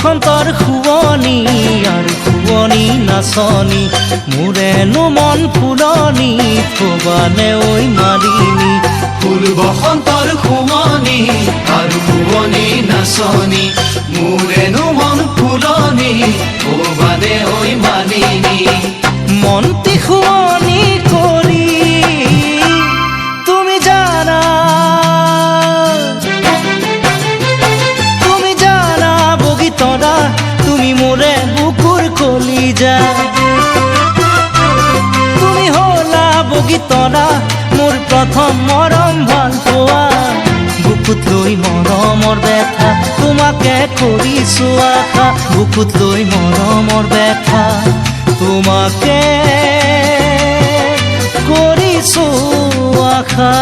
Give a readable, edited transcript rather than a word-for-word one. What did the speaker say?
বসন্তৰ শুৱনি আৰু শুৱনি নাচনি মোৰেনো মন ফুলনি থবানে ঐ মালিনী ফুল বসন্তৰ শুৱনি আৰু শুৱনি নাচনি মোৰেনো মন ফুলনি থবানে ঐ মালিনী মনটি শুৱনি কৰি তুমি জানা বগীতৰা তুমি মোৰে বুকুৰ কলিজা তুমি হলা বগীতৰা মোৰ প্ৰথম মৰম ভাল পোৱা বুকুত লৈ মৰমৰ ব্যথা তোমাকে কৰিছো আশা বুকুত লৈ মৰমৰ ব্যথা তোমাকে কৰিছো আশা